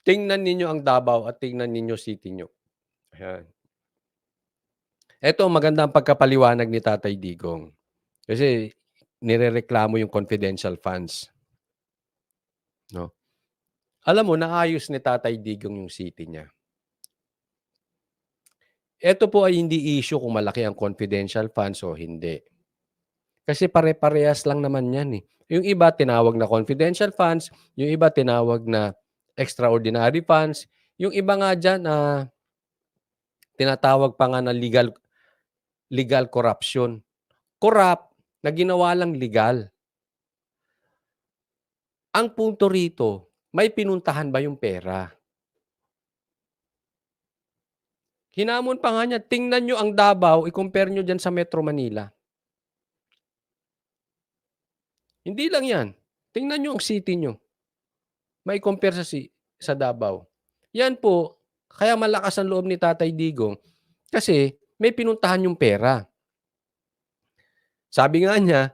Tingnan ninyo ang Davao at tingnan ninyo City niyo. Ayan. Eto maganda ang pagkapaliwanag ni Tatay Digong. Kasi nirereklamo yung confidential funds, 'no. Alam mo naayos ni Tatay Digong yung city niya. Eto po ay hindi issue kung malaki ang confidential funds o hindi. Kasi pare-parehas lang naman 'yan, eh. Yung iba tinawag na confidential funds, yung iba tinawag na extraordinary funds, yung iba nga diyan, tinatawag pa nga na legal corruption. Corrupt na ginawa lang legal. Ang punto rito, may pinuntahan ba yung pera? Hinamon pa nga niya, tingnan niyo ang Davao, i-compare niyo diyan sa Metro Manila. Hindi lang 'yan, tingnan niyo ang city niyo, mai-compare sa Davao. 'Yan po, kaya malakas ang loob ni Tatay Digong kasi may pinuntahan yung pera. Sabi nga niya,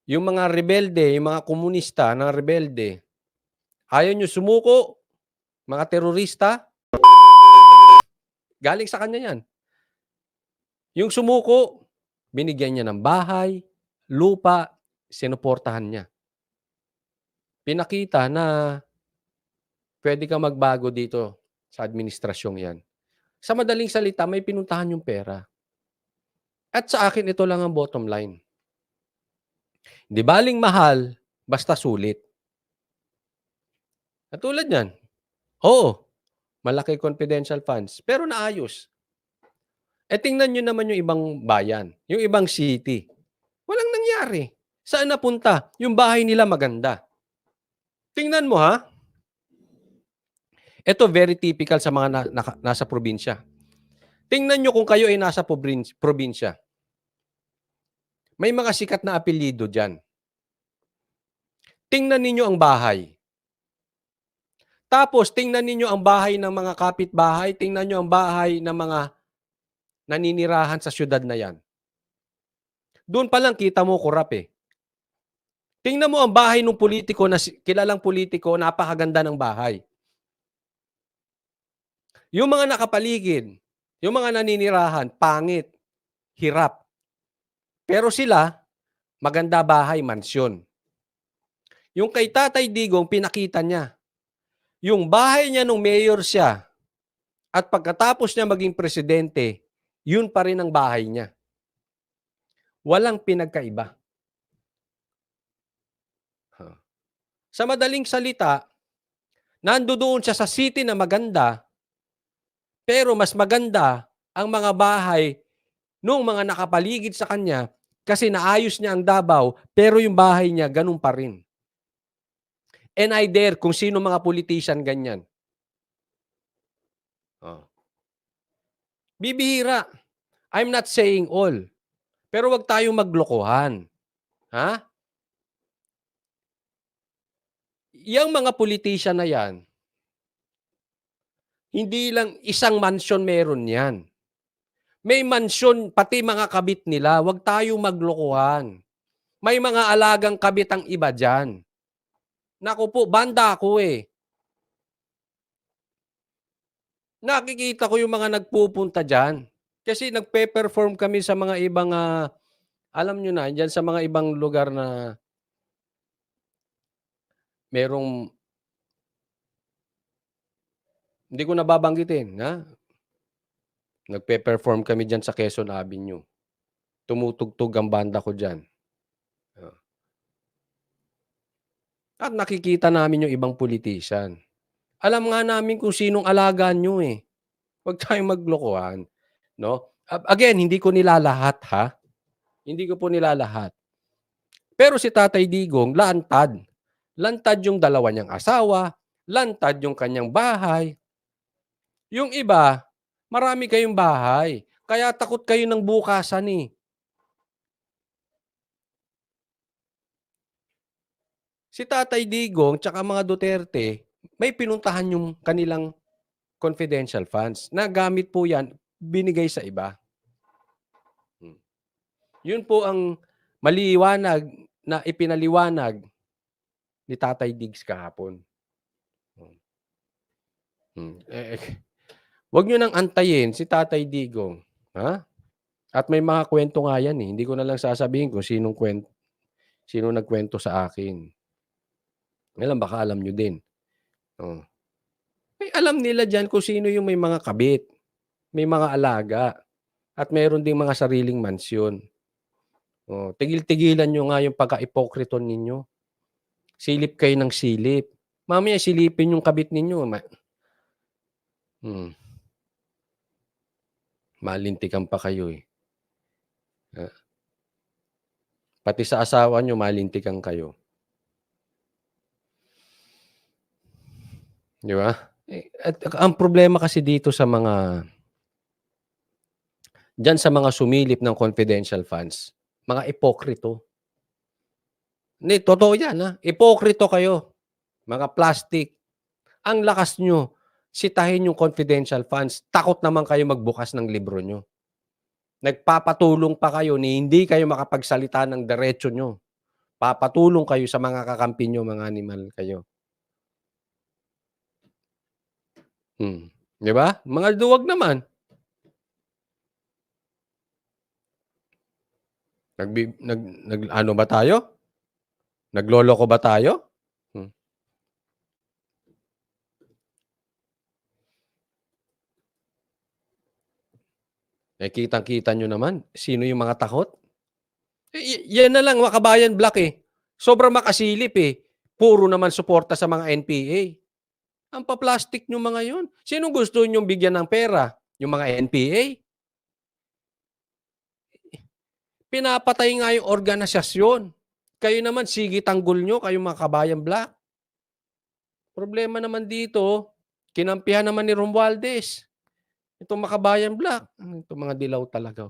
yung mga rebelde, yung mga komunista na rebelde, ayaw niyo sumuko, mga terorista, galing sa kanya 'yan. Yung sumuko, binigyan niya ng bahay, lupa, sinuportahan niya. Pinakita na puwede kang magbago dito sa administrasyong 'yan. Sa madaling salita, may pinuntahan yung pera. At sa akin ito lang ang bottom line. 'Di baling mahal, basta sulit. Katulad niyan, oo, malaki confidential funds, pero naayos. Eh, tingnan niyo naman yung ibang bayan, yung ibang city, walang nangyari. Saan napunta? Yung bahay nila maganda. Tingnan mo ha, ito very typical sa mga nasa probinsya. Tingnan niyo kung kayo ay nasa probinsya, may mga sikat na apelyido diyan. Tingnan ninyo ang bahay. Tapos tingnan ninyo ang bahay ng mga kapitbahay, tingnan niyo ang bahay ng mga naninirahan sa siyudad na 'yan. Do'n pa lang kita mo korap, eh. Tingnan mo ang bahay nung pulitiko na kilalang pulitiko, napakaganda ng bahay. Yung mga nakapaligid, yung mga naninirahan, pangit, hirap. Pero sila, maganda bahay, mansyon. Yung kay Tatay Digong, pinakita niya. Yung bahay niya nung mayor siya at pagkatapos niya maging presidente, yun pa rin ang bahay niya. Walang pinagkaiba. Sa madaling salita, nandoon siya sa city na maganda, pero mas maganda ang mga bahay nung mga nakapaligid sa kanya kasi naayos niya ang Davao, pero yung bahay niya ganun pa rin. And I dare kung sino mga politician ganyan. Oh. Bibihira. I'm not saying all. Pero wag tayong maglokohan. Ha? Yang mga politician na yan, hindi lang isang mansyon meron yan. May mansyon, pati mga kabit nila, wag tayong maglokohan. May mga alagang kabit ang iba dyan. Naku po, banda ako eh. Nakikita ko yung mga nagpupunta dyan. Kasi nagpe-perform kami sa mga ibang, alam nyo na, dyan sa mga ibang lugar na merong, hindi ko nababanggitin, ha? Nagpe-perform kami dyan sa Quezon Avenue. Tumutugtog ang banda ko dyan. At nakikita namin yung ibang politician. Alam nga namin kung sinong alaga nyo eh. Huwag tayong maglokohan. No? Again, hindi ko nilalahat ha. Hindi ko po nilalahat. Pero si Tatay Digong, lantad. Lantad yung dalawa niyang asawa, lantad yung kanyang bahay. Yung iba, marami kayong bahay. Kaya takot kayo ng bukasan eh. Si Tatay Digong tsaka mga Duterte, may pinuntahan yung kanilang confidential funds na gamit po yan, binigay sa iba. Yun po ang maliwanag na ipinaliwanag ni Tatay Diggs kahapon. Wag niyo nang antayin si Tatay Digong, ha? At may mga kuwento nga yan, eh, hindi ko na lang sasabihin kung sino nagkuwento sa akin. Ngayon baka alam niyo din, oh. Eh, alam nila diyan kung sino yung may mga kabit, may mga alaga, at meron ding mga sariling mansyon. Oh, tigil-tigilan niyo nga yung pagka-ipokrito ninyo. Silip kayo ng silip. Mamaya silipin yung kabit ninyo hmm, malintikan pa kayo, eh, ah, pati sa asawa niyo malintikan kayo, 'di ba? At ang problema kasi dito sa mga diyan sa mga sumilip ng confidential funds, mga ipokrito. Hindi, totoo 'yan, ipokrito kayo, mga plastic. Ang lakas niyo sitahin yung confidential funds, takot naman kayo magbukas ng libro niyo. Nagpapatulong pa kayo ni hindi kayo makapagsalita ng diretso niyo. Papatulong kayo sa mga kakampi niyo, mga animal kayo. 'Di ba? Mga duwag naman. Nag-ano ba tayo? Nagloloko ba tayo? Hmm, eh, kitang-kita niyo naman sino yung mga takot. Yan na lang mga kabayan black, eh. Sobrang makasilip, eh. Puro naman suporta sa mga NPA. Ang pa-plastic niyong mga yun. Sinong gusto niyong bigyan ng pera? Yung mga NPA? Pinapatay nga yung organisasyon. Kayo naman sige tanggol niyo, kayong mga kabayan black. Problema naman dito, kinampihan naman ni Romualdez, itong mga kabayan black. Itong mga dilaw talaga.